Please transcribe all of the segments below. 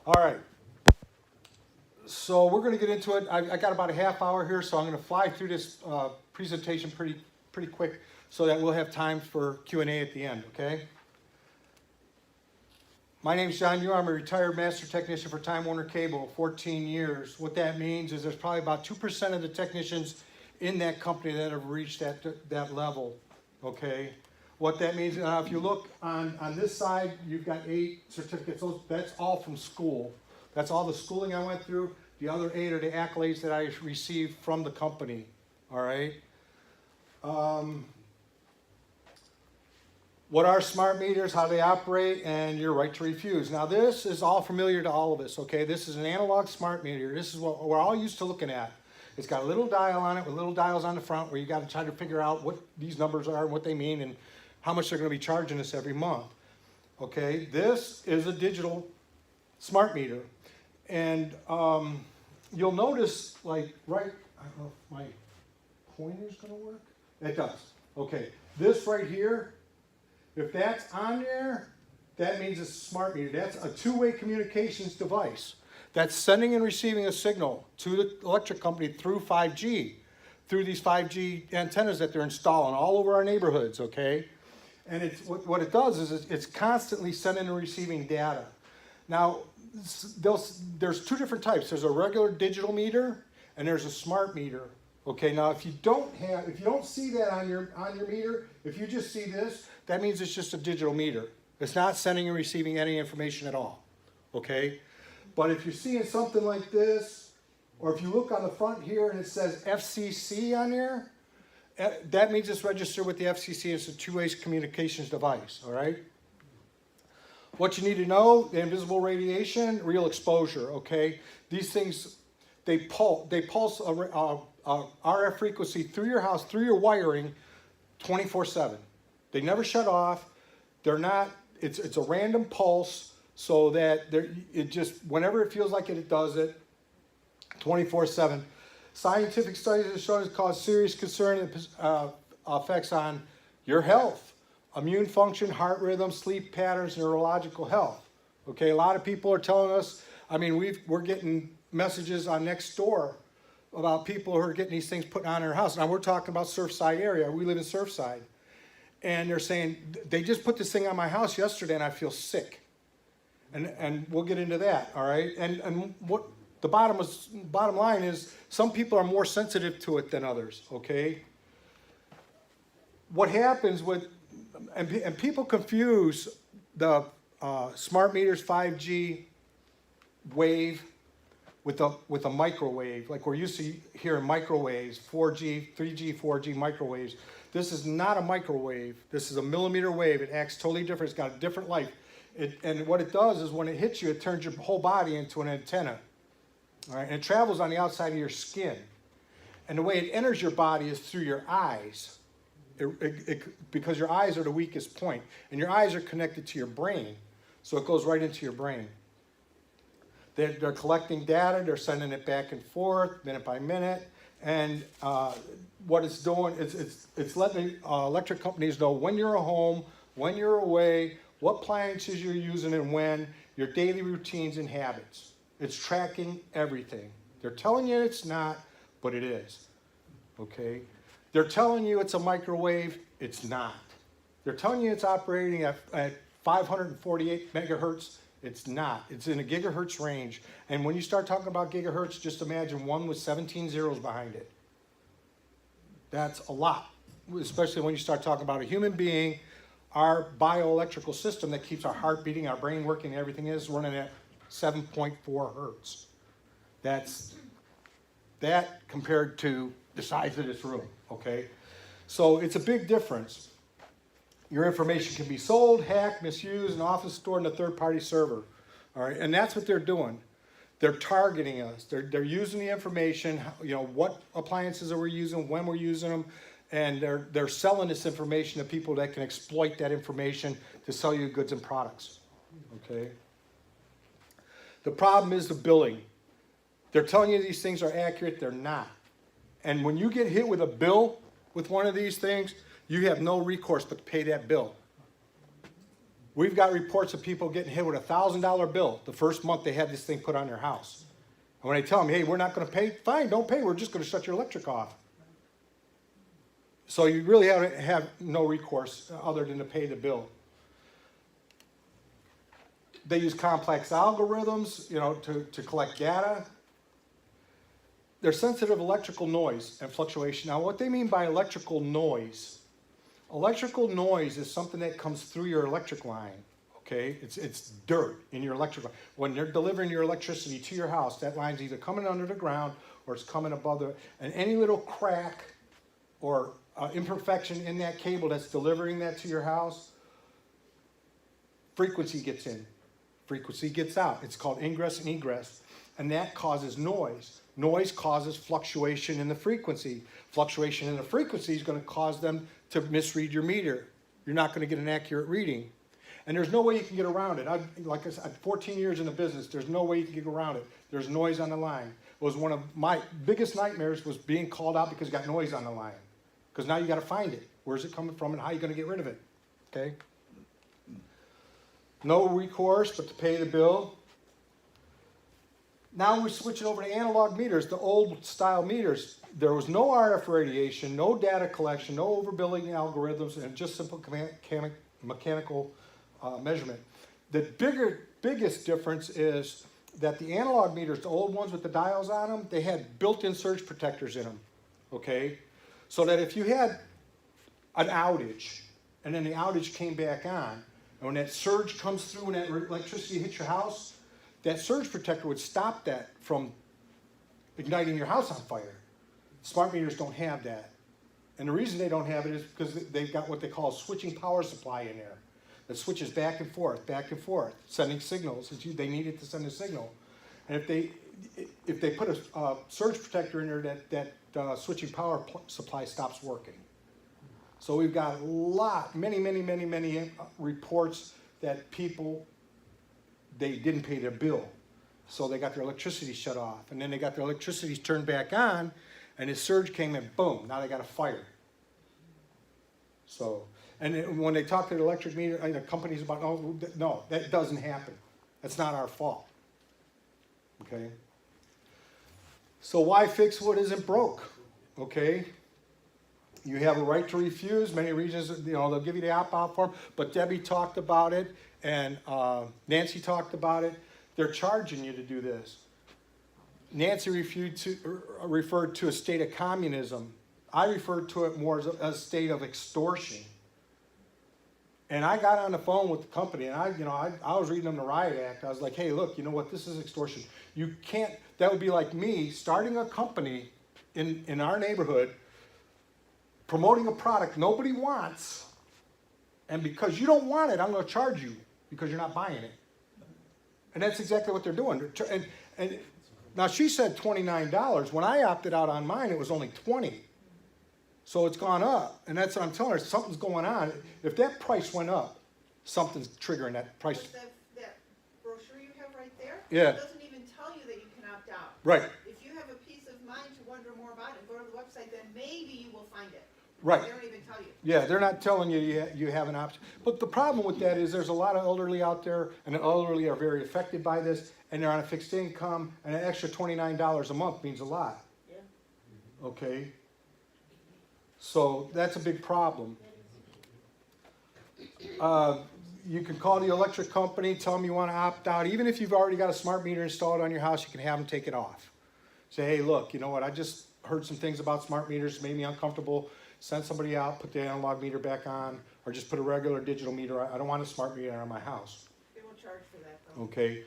All right. So we're going to get into it. I got about a half hour here, so I'm going to fly through this presentation pretty quick so that we'll have time for Q&A at the end, okay? My name's John Yu. I'm a retired master technician for Time Warner Cable, 14 years. What that means is there's probably about 2% of the technicians in that company that have reached that level, okay? What that means, if you look on this side, you've got 8 certificates. That's all from school. That's all the schooling I went through. The other 8 are the accolades that I received from the company, all right? What are smart meters, how they operate, and your right to refuse. Now this is all familiar to all of us, okay? This is an analog smart meter. This is what we're all used to looking at. It's got a little dial on it with little dials on the front where you got to try to figure out what these numbers are and what they mean and how much they're going to be charging us every month, okay? This is a digital smart meter. And you'll notice, like, right, I don't know if my pointer's going to work. It does, okay. This right here, if that's on there, that means it's a smart meter. That's a two-way communications device. That's sending and receiving a signal to the electric company through 5G, through these 5G antennas that they're installing all over our neighborhoods, okay? And it's, what it does is it's constantly sending and receiving data. Now, there's 2 different types. There's a regular digital meter and there's a smart meter. Okay, now if you don't see that on your meter, if you just see this, that means it's just a digital meter. It's not sending and receiving any information at all. Okay? But if you're seeing something like this, or if you look on the front here and it says FCC on there, that means it's registered with the FCC. It's a two-way communications device, all right? What you need to know, the invisible radiation, real exposure, okay? These things, they pulse RF frequency through your house, through your wiring, 24/7. They never shut off. They're not, it's a random pulse so that it just, whenever it feels like it does it, 24/7. Scientific studies have shown it cause serious concern and effects on your health, immune function, heart rhythm, sleep patterns, neurological health. Okay, a lot of people are telling us, I mean, we're getting messages on Nextdoor about people who are getting these things put on in their house. Now we're talking about Surfside area. We live in Surfside. And they're saying, they just put this thing on my house yesterday and I feel sick. And we'll get into that, all right? And what the bottom line is, some people are more sensitive to it than others, okay? What happens with, and people confuse the smart meters 5G wave with a microwave, like we're used to hearing microwaves, 4G, 3G, 4G microwaves. This is not a microwave. This is a millimeter wave. It acts totally different. It's got a different life. And what it does is when it hits you, it turns your whole body into an antenna. All right? And it travels on the outside of your skin. And the way it enters your body is through your eyes. Because your eyes are the weakest point. And your eyes are connected to your brain. So it goes right into your brain. They're collecting data, they're sending it back and forth, minute by minute, and what it's doing is it's letting electric companies know when you're at home, when you're away, what appliances you're using and when, your daily routines and habits. It's tracking everything. They're telling you it's not, but it is, okay? They're telling you it's a microwave, it's not. They're telling you it's operating at 548 megahertz, it's not. It's in a gigahertz range. And when you start talking about gigahertz, just imagine 1 with 17 zeros behind it. That's a lot, especially when you start talking about a human being. Our bioelectrical system that keeps our heart beating, our brain working, everything is running at 7.4 hertz. That's that compared to the size of this room, okay? So it's a big difference. Your information can be sold, hacked, misused, and often stored in a third-party server. All right, and that's what they're doing. They're targeting us. They're using the information, you know, what appliances are we using, when we're using them, and they're selling this information to people that can exploit that information to sell you goods and products. Okay. The problem is the billing. They're telling you these things are accurate. They're not. And when you get hit with a bill with one of these things, you have no recourse but to pay that bill. We've got reports of people getting hit with a $1,000 bill the first month they had this thing put on their house. And when I tell them, hey, we're not going to pay, fine, don't pay, we're just going to shut your electric off. So you really have no recourse other than to pay the bill. They use complex algorithms, to collect data. They're sensitive to electrical noise and fluctuation. Now, what they mean by electrical noise is something that comes through your electric line, okay? It's dirt in your electric line. When they're delivering your electricity to your house, that line's either coming under the ground or it's coming above and any little crack or imperfection in that cable that's delivering that to your house, frequency gets in, frequency gets out. It's called ingress and egress, and that causes noise. Noise causes fluctuation in the frequency. Fluctuation in the frequency is going to cause them to misread your meter. You're not going to get an accurate reading. And there's no way you can get around it. Like I said, 14 years in the business, there's no way you can get around it. There's noise on the line. It was one of my biggest nightmares was being called out because you got noise on the line. Because now you got to find it. Where's it coming from and how are you going to get rid of it? Okay? No recourse but to pay the bill. Now we're switching over to analog meters, the old style meters. There was no RF radiation, no data collection, no overbilling algorithms, and just simple mechanical measurement. The biggest difference is that the analog meters, the old ones with the dials on them, they had built-in surge protectors in them, okay? So that if you had an outage, and then the outage came back on, and when that surge comes through and that electricity hits your house, that surge protector would stop that from igniting your house on fire. Smart meters don't have that. And the reason they don't have it is because they've got what they call a switching power supply in there that switches back and forth, sending signals. They need it to send a signal. And if they put a surge protector in there, that switching power supply stops working. So we've got many reports that people, they didn't pay their bill. So they got their electricity shut off. And then they got their electricity turned back on, and this surge came in, boom, now they got a fire. So, and when they talk to the electric meter companies about, no, that doesn't happen. That's not our fault. Okay? So why fix what isn't broke? Okay? You have a right to refuse. Many regions, they'll give you the opt-out form, but Debbie talked about it, and Nancy talked about it. They're charging you to do this. Nancy referred to a state of communism. I referred to it more as a state of extortion. And I got on the phone with the company, and I was reading them the Riot Act. I was like, hey, look, you know what? This is extortion. You can't. That would be like me starting a company in our neighborhood, promoting a product nobody wants, and because you don't want it, I'm going to charge you because you're not buying it. And that's exactly what they're doing. And now she said $29. When I opted out on mine, it was only $20. So it's gone up, and that's what I'm telling her. Something's going on. If that price went up, something's triggering that price. But that brochure you have right there, yeah, it doesn't even tell you that you can opt out. Right. If you have a peace of mind to wonder more about it, go to the website, then maybe you will find it. Right. They don't even tell you. Yeah, they're not telling you you have an option. But the problem with that is there's a lot of elderly out there, and the elderly are very affected by this, and they're on a fixed income, and an extra $29 a month means a lot. Yeah. Okay? So that's a big problem. You can call the electric company, tell them you want to opt out. Even if you've already got a smart meter installed on your house, you can have them take it off. Say, hey, look, you know what, I just heard some things about smart meters, made me uncomfortable. Send somebody out, put the analog meter back on, or just put a regular digital meter. I don't want a smart meter on my house. They will charge for that, though. Okay.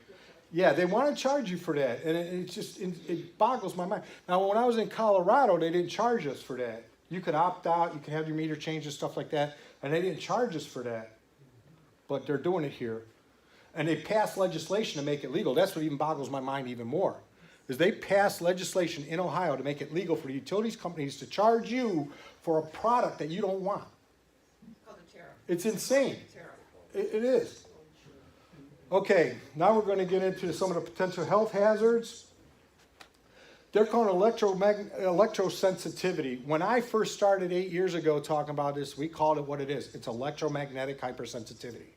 Yeah, they want to charge you for that, and it boggles my mind. Now, when I was in Colorado, they didn't charge us for that. You could opt out, you can have your meter changed and stuff like that, and they didn't charge us for that. But they're doing it here. And they passed legislation to make it legal. That's what even boggles my mind even more, is they passed legislation in Ohio to make it legal for the utilities companies to charge you for a product that you don't want. It's called a tariff. It's insane. Tariff. It is. Okay, now we're going to get into some of the potential health hazards. They're called electrosensitivity. When I first started 8 years ago talking about this, we called it what it is. It's electromagnetic hypersensitivity.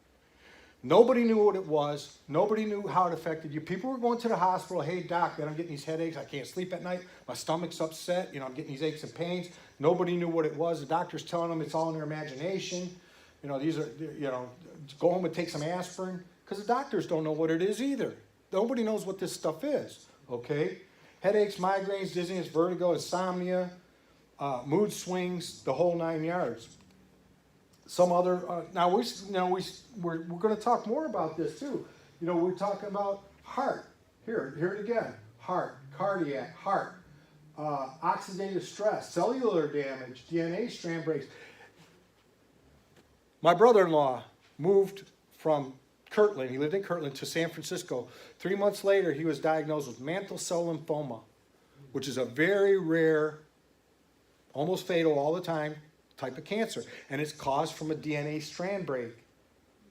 Nobody knew what it was. Nobody knew how it affected you. People were going to the hospital, hey doc, I'm getting these headaches, I can't sleep at night, my stomach's upset, I'm getting these aches and pains. Nobody knew what it was. The doctor's telling them it's all in their imagination. These are, go home and take some aspirin, because the doctors don't know what it is either. Nobody knows what this stuff is, okay? Headaches, migraines, dizziness, vertigo, insomnia, mood swings, the whole 9 yards. Some other, now we're going to talk more about this too. We're talking about heart. Hear it again. Heart, cardiac, heart, oxidative stress, cellular damage, DNA strand breaks. My brother-in-law moved from Kirtland, he lived in Kirtland, to San Francisco. 3 months later, he was diagnosed with mantle cell lymphoma, which is a very rare, almost fatal all the time, type of cancer, and it's caused from a DNA strand break.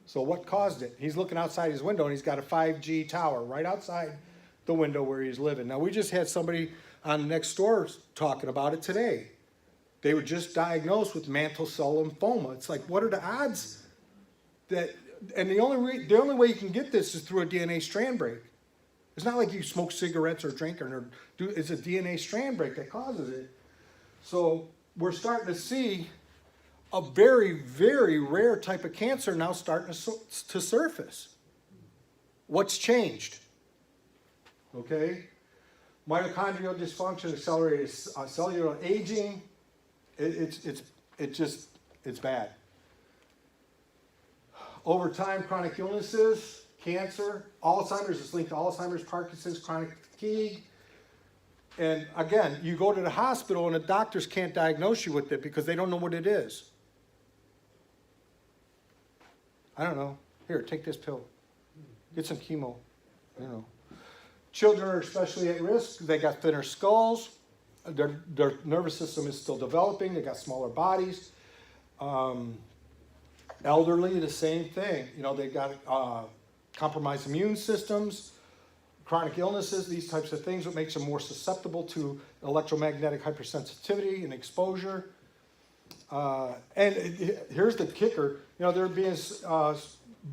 So what caused it? He's looking outside his window and he's got a 5G tower right outside the window where he's living. Now we just had somebody on next door talking about it today. They were just diagnosed with mantle cell lymphoma. It's like, what are the odds that, and the only way you can get this is through a DNA strand break. It's not like you smoke cigarettes or drink it's a DNA strand break that causes it. So we're starting to see a very, very rare type of cancer now starting to surface. What's changed? Okay? Mitochondrial dysfunction, accelerated cellular aging. It's bad. Over time, chronic illnesses, cancer, Alzheimer's is linked to Alzheimer's, Parkinson's, chronic fatigue. And again, you go to the hospital and the doctors can't diagnose you with it because they don't know what it is. I don't know. Here, take this pill. Get some chemo. Children are especially at risk. They got thinner skulls. Their nervous system is still developing. They got smaller bodies. Elderly, the same thing. They got compromised immune systems. Chronic illnesses, these types of things, what makes them more susceptible to electromagnetic hypersensitivity and exposure. Here's the kicker,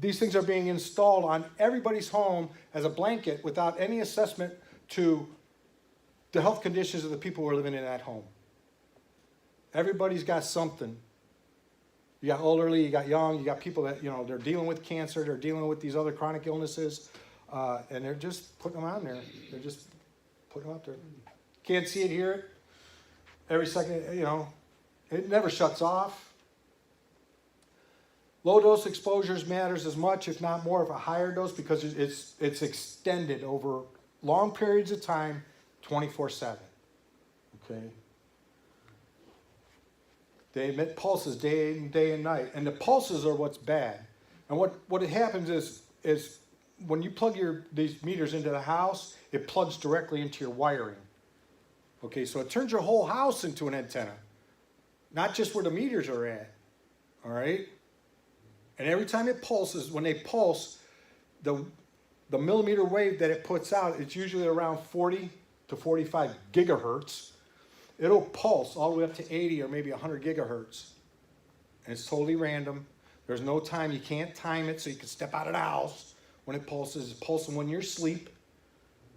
these things are being installed on everybody's home as a blanket without any assessment to the health conditions of the people who are living in that home. Everybody's got something. You got elderly, you got young, you got people that, they're dealing with cancer, they're dealing with these other chronic illnesses. And they're just putting them on there. They're just putting them out there. Can't see it, hear it. Every second, it never shuts off. Low dose exposures matters as much, if not more, of a higher dose because it's extended over long periods of time, 24/7. Okay. They emit pulses day and night, and the pulses are what's bad. And what happens is when you plug these meters into the house, it plugs directly into your wiring. Okay, so it turns your whole house into an antenna, not just where the meters are at. All right? And every time it pulses, when they pulse, the millimeter wave that it puts out, it's usually around 40 to 45 gigahertz. It'll pulse all the way up to 80 or maybe 100 gigahertz. And it's totally random. There's no time. You can't time it so you can step out of the house. When it pulses, it's pulsing when you're asleep,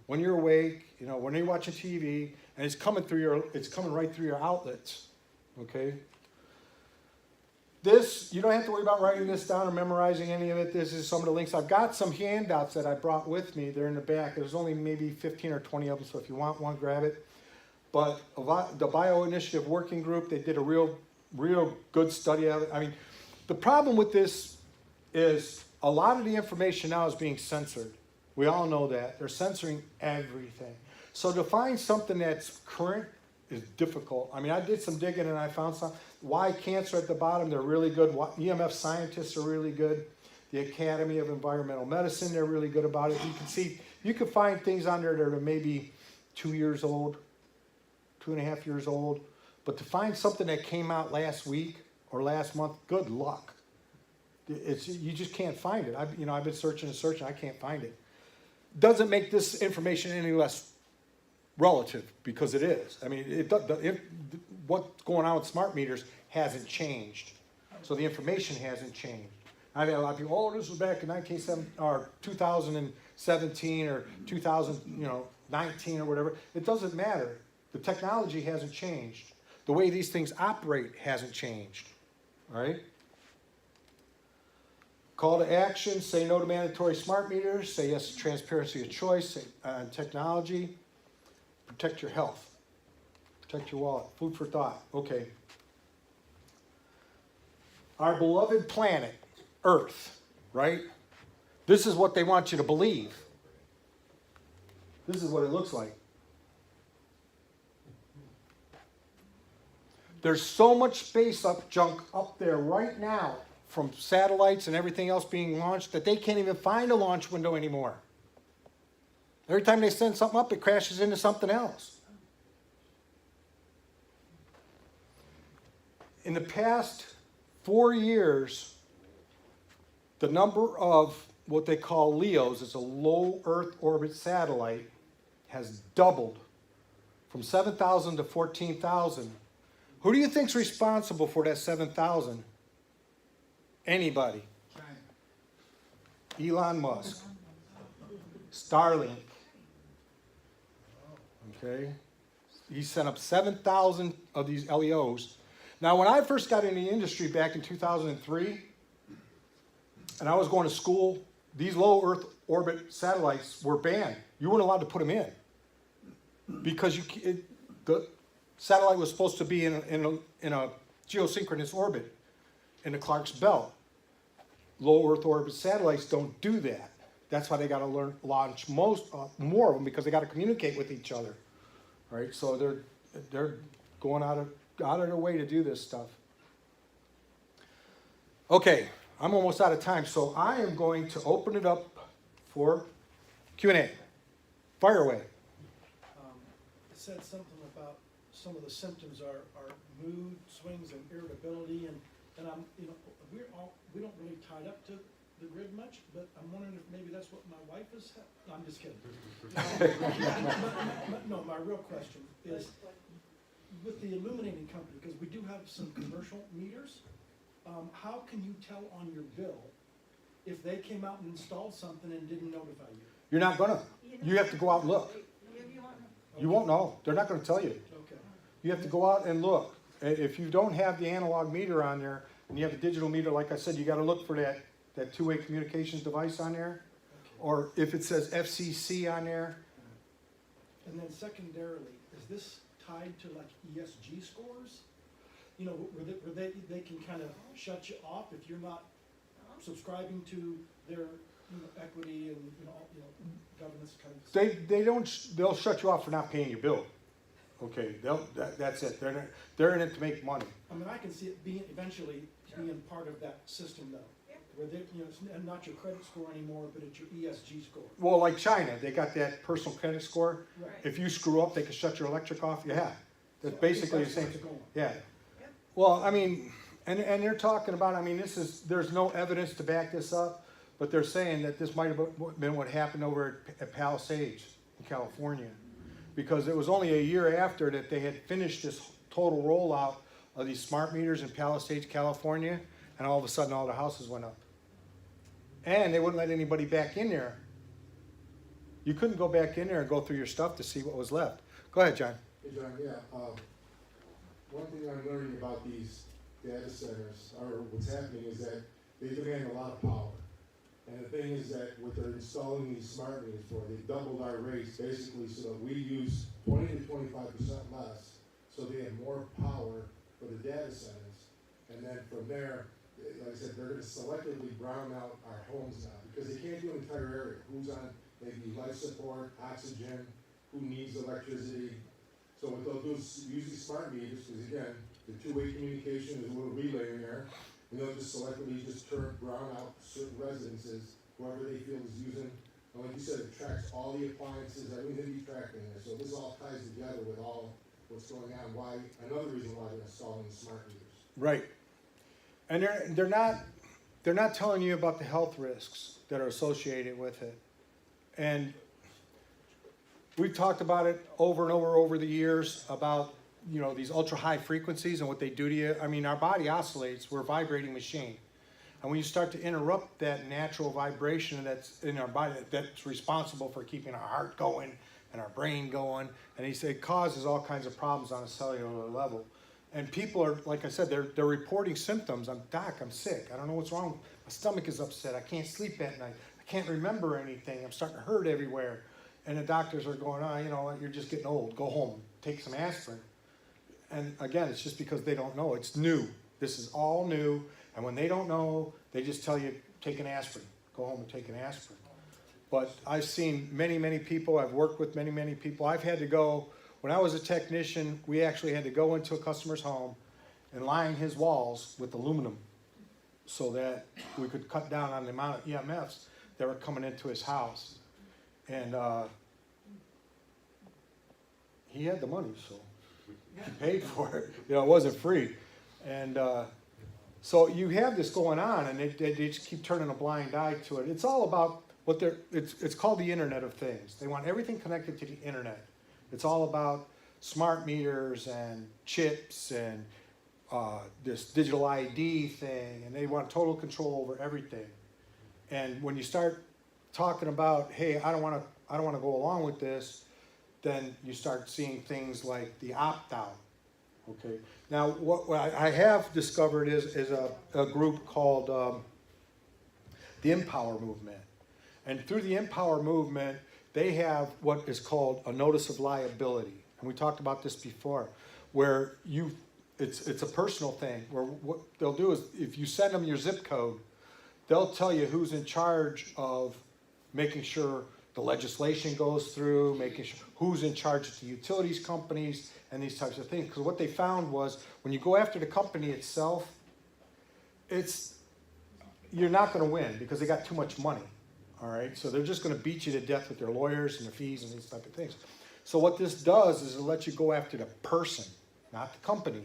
when you're awake, when you're watching TV, and it's coming right through your outlets. Okay? This, you don't have to worry about writing this down or memorizing any of it. This is some of the links. I've got some handouts that I brought with me. They're in the back. There's only maybe 15 or 20 of them, so if you want one, grab it. But the Bio Initiative Working Group, they did a real good study of it. I mean, the problem with this is a lot of the information now is being censored. We all know that. They're censoring everything. So to find something that's current is difficult. I mean, I did some digging and I found some. Why Cancer at the bottom, they're really good. EMF scientists are really good. The Academy of Environmental Medicine, they're really good about it. You can see, you can find things on there that are maybe 2 years old, 2.5 years old. But to find something that came out last week or last month, good luck. You just can't find it. I've been searching and searching. I can't find it. Doesn't make this information any less relative because it is. I mean, what's going on with smart meters hasn't changed. So the information hasn't changed. I've had a lot of people, oh, this was back in 2017 or 2019 or whatever. It doesn't matter. The technology hasn't changed. The way these things operate hasn't changed. All right? Call to action, say no to mandatory smart meters, say yes to transparency of choice, say, technology, protect your health, protect your wallet, food for thought. Okay. Our beloved planet, Earth, right? This is what they want you to believe. This is what it looks like. There's so much space junk up there right now from satellites and everything else being launched that they can't even find a launch window anymore. Every time they send something up, it crashes into something else. In the past 4 years, the number of what they call LEOs, it's a low Earth orbit satellite, has doubled from 7,000 to 14,000. Who do you think's responsible for that 7,000? Anybody. Elon Musk. Starlink. Okay? He sent up 7,000 of these LEOs. Now, when I first got in the industry back in 2003, and I was going to school, these low Earth orbit satellites were banned. You weren't allowed to put them in. Because the satellite was supposed to be in a geosynchronous orbit in the Clark's Belt. Low Earth orbit satellites don't do that. That's why they got to launch more of them, because they got to communicate with each other. All right, so they're going out of their way to do this stuff. Okay, I'm almost out of time, so I am going to open it up for Q&A. Fire away. It said something about some of the symptoms are mood swings and irritability, and I'm, we don't really tie up to the grid much, but I'm wondering if maybe that's what my wife is. No, I'm just kidding. No, my real question is with the illuminating company, because we do have some commercial meters. How can you tell on your bill if they came out and installed something and didn't notify you? You're not gonna. You have to go out and look. You won't know. They're not gonna tell you. Okay. You have to go out and look. If you don't have the analog meter on there, and you have a digital meter, like I said, you gotta look for that two-way communications device on there. Okay. Or if it says FCC on there. And then secondarily, is this tied to like ESG scores? Where they can kind of shut you off if you're not subscribing to their equity and governance kind of stuff? They'll shut you off for not paying your bill. Okay, that's it. They're in it to make money. I mean, I can see it eventually being part of that system though. Where it's not your credit score anymore, but it's your ESG score. Well, like China, they got that personal credit score. Right. If you screw up, they can shut your electric off. Yeah, that's So basically the same thing. Yeah. Well, I mean, and they're talking about. I mean, there's no evidence to back this up, but they're saying that this might have been what happened over at Palisades in California, because it was only a year after that they had finished this total rollout of these smart meters in Palisades, California, and all of a sudden all the houses went up. And they wouldn't let anybody back in there. You couldn't go back in there and go through your stuff to see what was left. Go ahead, John. Hey, John, yeah. One thing I'm learning about these data centers, or what's happening, is that they demand a lot of power. And the thing is that what they're installing these smart meters for, they've doubled our rates basically so that we use 20 to 25% less, so they have more power for the data centers. And then from there, like I said, they're going to selectively brown out our homes now, because they can't do an entire area. Who's on maybe life support, oxygen, who needs electricity. So what they'll do is use these smart meters, because again, the two-way communication is a little relay in there, and they'll just selectively brown out certain residences, whoever they feel is using. And like you said, it tracks all the appliances, everything you track in there. So this all ties together with all what's going on. Another reason why they're installing the smart meters. Right. And they're not telling you about the health risks that are associated with it. And we've talked about it over and over the years about, these ultra high frequencies and what they do to you. I mean, our body oscillates. We're a vibrating machine. And when you start to interrupt that natural vibration that's in our body, that's responsible for keeping our heart going and our brain going, and he said it causes all kinds of problems on a cellular level. And people are, like I said, they're reporting symptoms. Doc, I'm sick. I don't know what's wrong. My stomach is upset. I can't sleep at night. I can't remember anything. I'm starting to hurt everywhere. And the doctors are going, oh, you know what, you're just getting old. Go home. Take some aspirin. And again, it's just because they don't know. It's new. This is all new. And when they don't know, they just tell you, take an aspirin. Go home and take an aspirin. But I've seen many, many people. I've worked with many, many people. I've had to go, when I was a technician, we actually had to go into a customer's home and line his walls with aluminum so that we could cut down on the amount of EMFs that were coming into his house. And he had the money, so he paid for it. You know, it wasn't free. And so you have this going on, and they just keep turning a blind eye to it. It's all about what it's called the Internet of Things. They want everything connected to the Internet. It's all about smart meters and chips and this digital ID thing, and they want total control over everything. And when you start talking about, hey, I don't want to go along with this, then you start seeing things like the opt-out. Okay. Now, what I have discovered is a group called the Empower Movement, and through the Empower Movement, they have what is called a notice of liability, and we talked about this before, where it's a personal thing. Where what they'll do is, if you send them your zip code, they'll tell you who's in charge of making sure the legislation goes through, making sure who's in charge of the utilities companies and these types of things. Because what they found was when you go after the company itself, you're not going to win because they got too much money. All right, so they're just going to beat you to death with their lawyers and their fees and these type of things. So what this does is it lets you go after the person, not the company.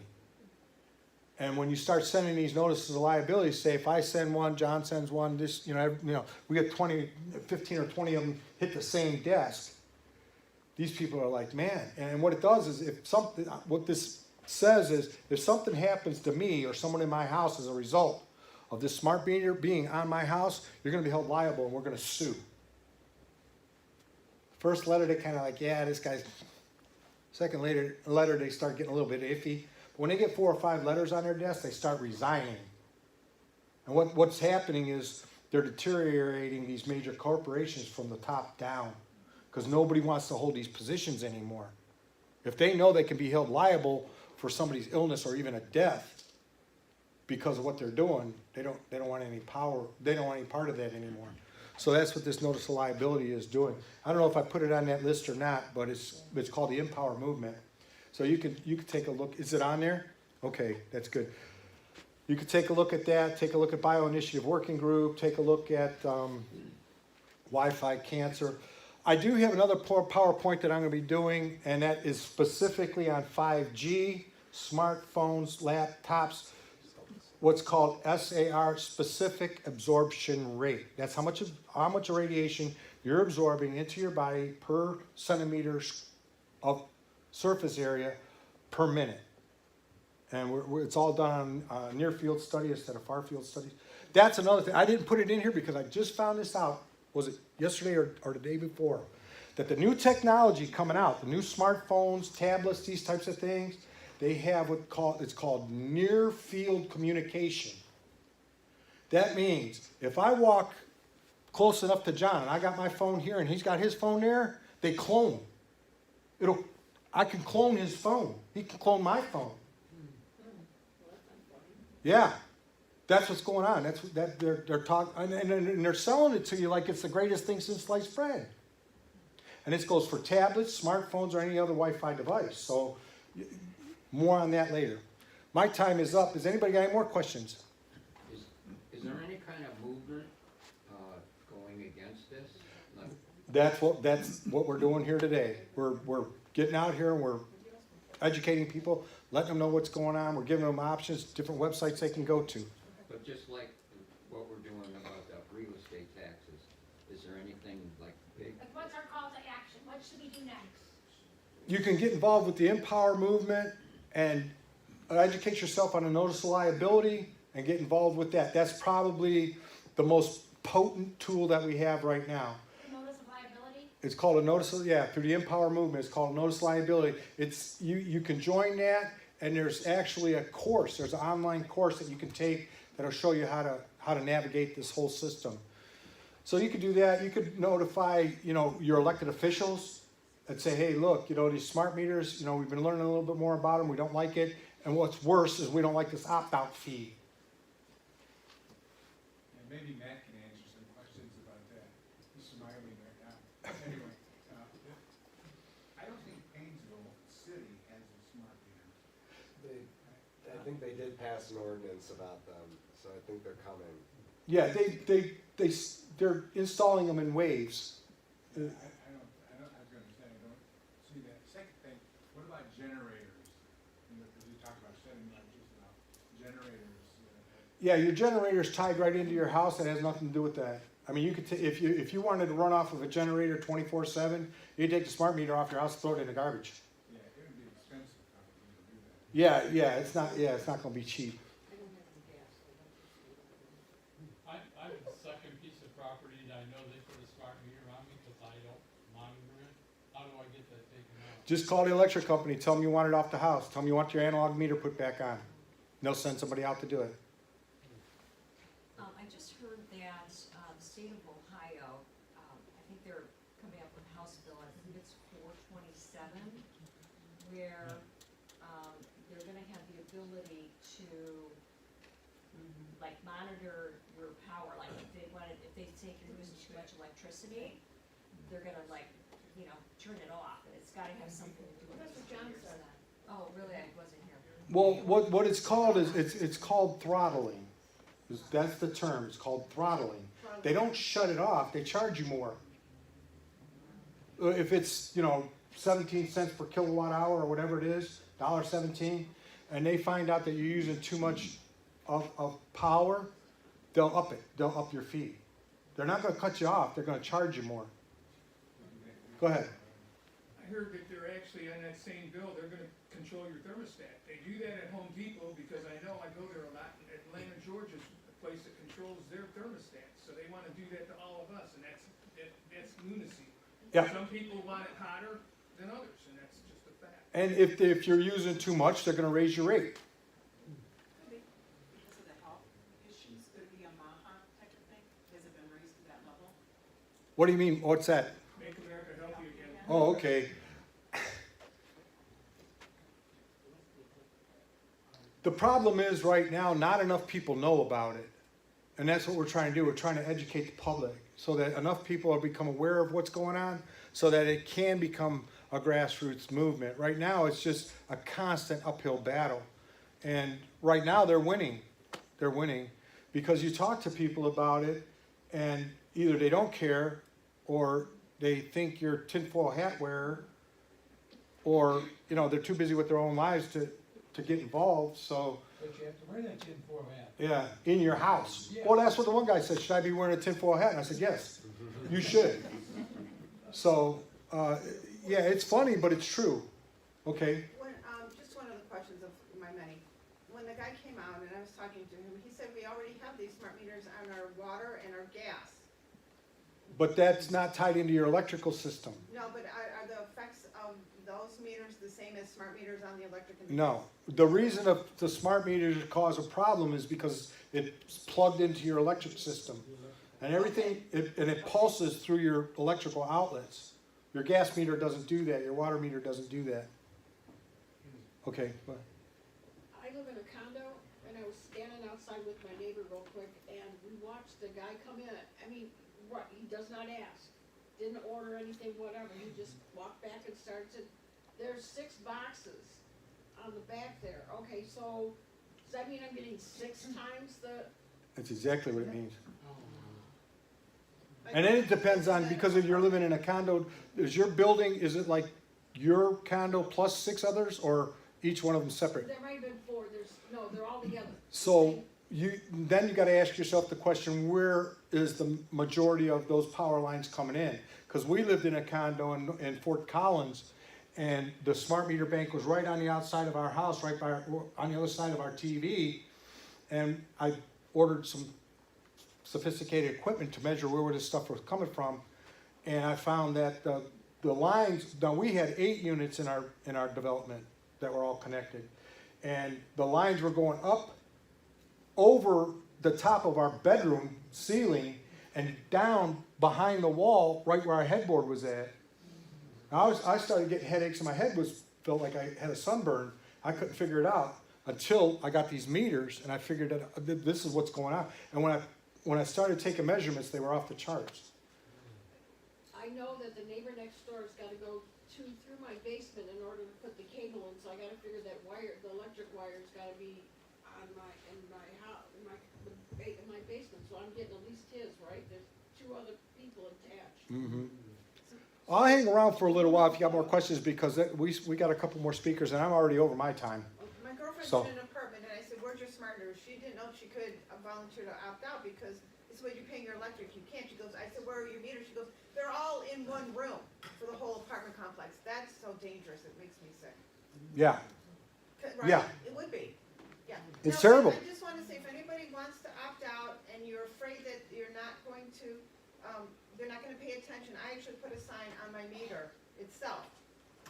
And when you start sending these notices of liability, say if I send one, John sends one, this, we get 15 or 20 of them hit the same desk. These people are like, man. And what it does is what this says is if something happens to me or someone in my house as a result of this smart meter being on my house, you're going to be held liable and we're going to sue. First letter, they kind of like, yeah, this guy's. Second letter, they start getting a little bit iffy. When they get 4 or 5 letters on their desk, they start resigning. And what's happening is they're deteriorating these major corporations from the top down because nobody wants to hold these positions anymore. If they know they can be held liable for somebody's illness or even a death because of what they're doing, they don't want any power. They don't want any part of that anymore. So that's what this notice of liability is doing. I don't know if I put it on that list or not, but it's called the Empower Movement. So you could take a look. Is it on there? Okay, that's good. You could take a look at that. Take a look at Bio Initiative Working Group. Take a look at Wi-Fi Cancer. I do have another PowerPoint that I'm going to be doing, and that is specifically on 5G, smartphones, laptops, what's called SAR, specific absorption rate. That's how much radiation you're absorbing into your body per centimeter of surface area per minute. And it's all done on near field study instead of far field studies. That's another thing. I didn't put it in here because I just found this out, was it yesterday or the day before, that the new technology coming out, the new smartphones, tablets, these types of things, they have it's called near field communication. That means if I walk close enough to John and I got my phone here and he's got his phone there, they clone. I can clone his phone. He can clone my phone. Yeah, that's what's going on. That's that they're talking, and they're selling it to you like it's the greatest thing since sliced bread. And this goes for tablets, smartphones, or any other Wi-Fi device. So more on that later. My time is up. Has anybody got any more questions? Is there any kind of movement going against this? No. That's what we're doing here today. We're getting out here and we're educating people, letting them know what's going on. We're giving them options, different websites they can go to. But just like what we're doing about the real estate taxes, is there anything like big? Like what's our call to action? What should we do next? You can get involved with the Empower Movement and educate yourself on a notice of liability and get involved with that. That's probably the most potent tool that we have right now. Notice of liability? It's called a notice, yeah, through the Empower movement, it's called notice liability. It's, you can join that, and there's actually a course, there's an online course that you can take that'll show you how to navigate this whole system. So you could do that, you could notify, your elected officials and say, hey, look, these smart meters, we've been learning a little bit more about them, we don't like it, and what's worse is we don't like this opt-out fee. And maybe Matt can answer some questions about that. He's smiling right now. Anyway, I don't think Painesville City has a smart meter. I think they did pass an ordinance about them, so I think they're coming. Yeah, they're installing them in waves. I was gonna say, I don't see that. Second thing, what about generators? Because you talked about setting up just now, generators. Yeah, your generator's tied right into your house. That has nothing to do with that. I mean, you could if you wanted to run off of a generator 24/7, you'd take the smart meter off your house, throw it in the garbage. Yeah, it would be expensive probably to do that. Yeah, it's not going to be cheap. I have a second piece of property that I know they put a smart meter on me because I don't monitor it. How do I get that taken out? Just call the electric company. Tell them you want it off the house. Tell them you want your analog meter put back on. And they'll send somebody out to do it. I just heard that the state of Ohio, I think they're coming up with House Bill, I think it's 427, where they're gonna have the ability to like monitor your power, like if they think you're using too much electricity, they're gonna turn it off, and it's gotta have something to do with That's what John said. Oh, really? I wasn't here. Well, what it's called is it's called throttling. That's the term. It's called throttling. They don't shut it off. They charge you more. If it's 17 cents per kilowatt hour or whatever it is, $1.17, and they find out that you're using too much of power, they'll up it. They'll up your fee. They're not going to cut you off. They're going to charge you more. Go ahead. I heard that they're actually on that same bill, they're gonna control your thermostat. They do that at Home Depot because I know I go there a lot. Atlanta, Georgia's a place that controls their thermostat. So they wanna do that to all of us, and that's lunacy. Yeah. Some people want it hotter than others, and that's just a fact. And if you're using too much, they're going to raise your rate. Because of the health issues, could it be a MAHA type of thing? Has it been raised to that level? What do you mean? What's that? Make America healthy again. Oh, okay. The problem is right now, not enough people know about it. And that's what we're trying to do. We're trying to educate the public so that enough people are become aware of what's going on so that it can become a grassroots movement. Right now, it's just a constant uphill battle. And right now, they're winning. They're winning because you talk to people about it and either they don't care or they think you're tinfoil hat wearer, or they're too busy with their own lives to get involved. So But you have to wear that tinfoil hat. yeah, in your house. Yeah. Well, that's what the one guy said. Should I be wearing a tinfoil hat? And I said, yes, you should. So yeah, it's funny, but it's true. Okay. Just one of the questions of my many. When the guy came out and I was talking to him, he said we already have these smart meters on our water and our gas. But that's not tied into your electrical system. No, but are the effects of those meters the same as smart meters on the electric and the No. The reason of the smart meters cause a problem is because it's plugged into your electric system. And everything, it pulses through your electrical outlets. Your gas meter doesn't do that. Your water meter doesn't do that. Okay. Go ahead. I live in a condo, and I was standing outside with my neighbor real quick, and we watched the guy come in. I mean, what, he does not ask, didn't order anything, whatever, he just walked back and starts it. There's 6 boxes on the back there. Okay, so, does that mean I'm getting 6 times the, That's exactly what it means. And then it depends on, because if you're living in a condo, is your building, is it like your condo plus 6 others, or each one of them separate? there might have been 4, no, they're all together. So then you gotta ask yourself the question, where is the majority of those power lines coming in? Because we lived in a condo in Fort Collins, and the smart meter bank was right on the outside of our house, on the other side of our TV, and I ordered some sophisticated equipment to measure where this stuff was coming from, and I found that the lines, now we had 8 units in our development that were all connected, and the lines were going up over the top of our bedroom ceiling and down behind the wall right where our headboard was at. I started getting headaches and my head felt like I had a sunburn. I couldn't figure it out until I got these meters and I figured that this is what's going on. And when I started taking measurements, they were off the charts. I know that the neighbor next door has gotta go through my basement in order to put the cable in, so I gotta figure that wire, the electric wire's gotta be in my house, in my basement, so I'm getting at least his, right? There's 2 other people attached. Mm-hmm. I'll hang around for a little while if you got more questions, because we got a couple more speakers and I'm already over my time. My girlfriend's So- in an apartment, and I said, where's your smart meter? She didn't know if she could volunteer to opt out, because it's the way you're paying your electric, you can't. She goes, I said, where are your meters? She goes, they're all in one room for the whole apartment complex. That's so dangerous, it makes me sick. Yeah. Right? Yeah. It would be, yeah. It's Now, terrible. I just wanna say, if anybody wants to opt out and you're afraid that you're not going to, you're not gonna pay attention, I actually put a sign on my meter itself.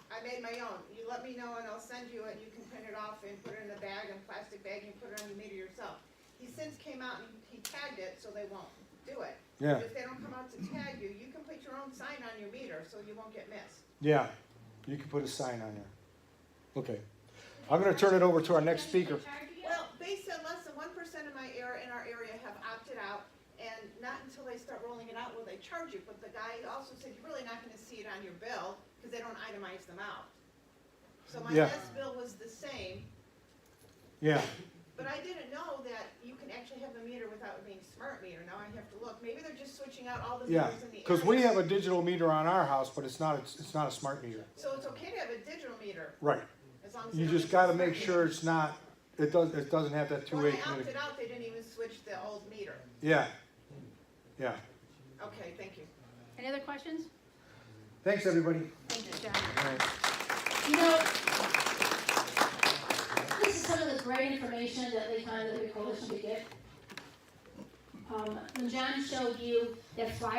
I made my own. You let me know and I'll send you it, and you can print it off and put it in a bag, in a plastic bag, and put it on your meter yourself. He since came out and he tagged it, so they won't do it. Yeah. But if they don't come out to tag you, you can put your own sign on your meter, so you won't get missed. Yeah. You can put a sign on there. Okay. I'm going to turn it over to our next speaker. Well, they said less than 1% of in our area have opted out, and not until they start rolling it out will they charge you. But the guy also said you're really not gonna see it on your bill, because they don't itemize them out. So my Yeah. last bill was the same, Yeah. but I didn't know that you can actually have a meter without it being smart meter. Now I have to look. Maybe they're just switching out all the Yeah. meters in the area. Because we have a digital meter on our house, but it's not a smart meter. So it's okay to have a digital meter, Right. as long as You they don't just use got to the make smart sure meter. it's not, it doesn't have that When 2.8 I opted meter. out, they didn't even switch the old meter. Yeah. Yeah. Okay, thank you. Any other questions? Thanks, everybody. Thank you, John. All right. You know, this is some of the great information that we find that the coalition could get. When John showed you that Friday